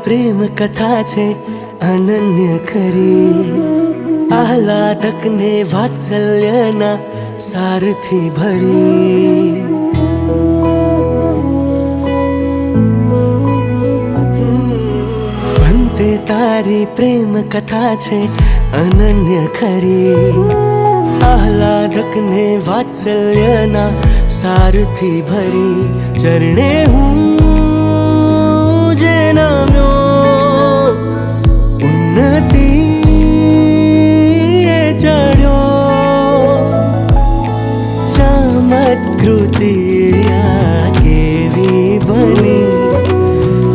પ્રેમ કથા છે અનન્ય ખરી, આહલાદક ને વાત્સલ્યના સારથી ભરી. ભંતે તારી પ્રેમ કથા છે અનન્ય ખરી, આહલાદક ને વાત્સલ્યના સારથી ભરી. ચરણે હું જે નામ્યો ઉન્નતિ એ ચડ્યો, ચમત્કૃતિ આ કેવી બની.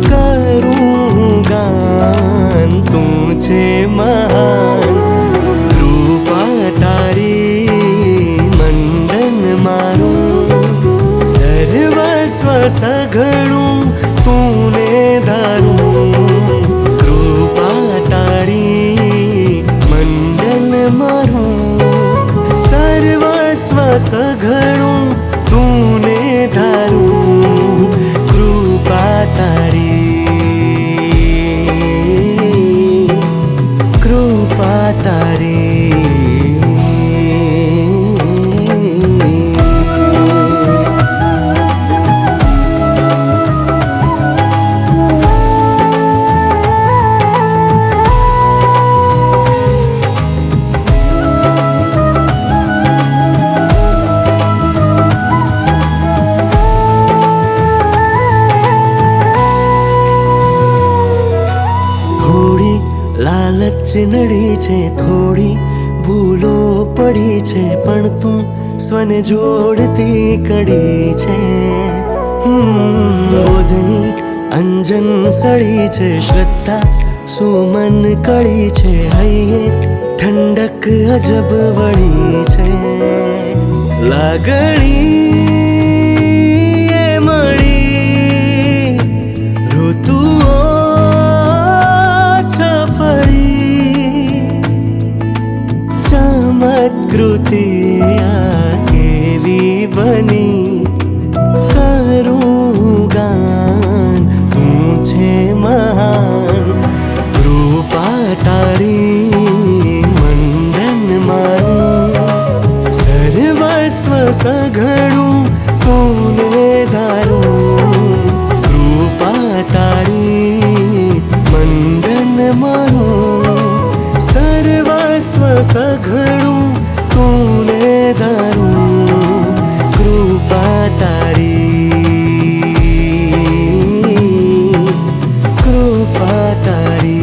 કરું ગાન તું છે મહાન, કૃપા તારી મંડન મારું. સર્વસ્વ સઘળું તુને ધારું, કૃપા તારી મંડન મારું. સર્વસ્વ સઘળું તુને ધારું, કૃપા તારી, કૃપા તારી. લાલચ નડી છે, થોડી ભૂલો પડી છે, પણ તું સ્વને જોડતી કડી છે. બોધની અંજન સળી છે, શ્રદ્ધા સુમન કળી છે, હૈયે ઠંડક અજબ વળી છે. લાગણી એ મળી ઋતુઓ ચમત્કૃતિ આ કેવી બની. કરું ગાન તું છે મહાન, કૃપા તારી મંડન મારું. સર્વસ્વ સઘળું તુને ધારું, કૃપા તારી મંડન મારું. સર્વસ્વ સઘળું તુને ધારું, કૃપા તારી, કૃપા તારી.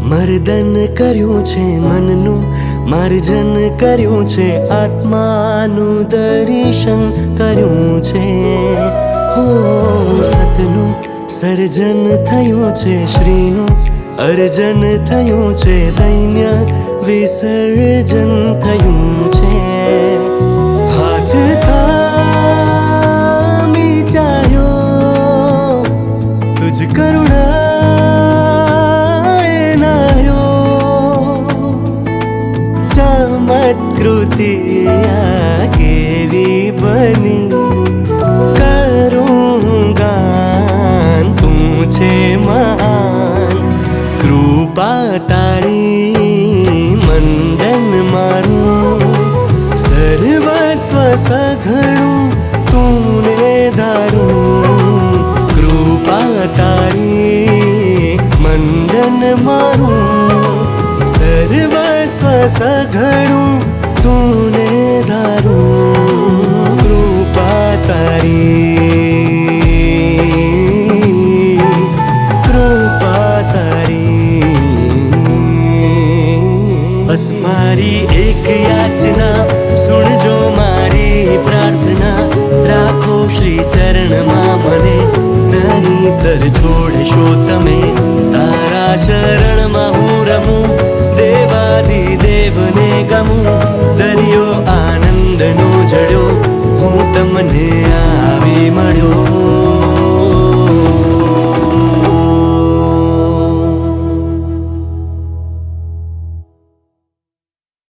મર્દન કર્યું છે, મનનું માર્જન કર્યું છે, આત્માનું દર્શન કર્યું છે. હો સતનું સર્જન થયું છે, શ્રીનું અર્જન થયું છે, દૈન્ય વિસર્જન થયું છે. હાથ થામી ચાહ્યો તુજ કરુણા ચમત્કૃતિ આ કેવી બની. કરું ગાન તું છે મહાન, કૃપા તારી મંડન મારું. સર્વસ્વ સઘળું તુને ધારું, કૃપા તારી મંડન મારું. સર્વસ્વ સઘળું તુને ધારું, કૃપા તારી, કૃપા તારી. બસ મારી એક યાચના સુણજો, મારી પ્રાર્થના રાખો શ્રી ચરણમાં મને. નહીંતર છોડશો તમે, તારા શરણમાં હું રમું દેવા. આદિદેવને ગમું, દરિયો આનંદનો જડ્યો, હું તમને આવી મળ્યો.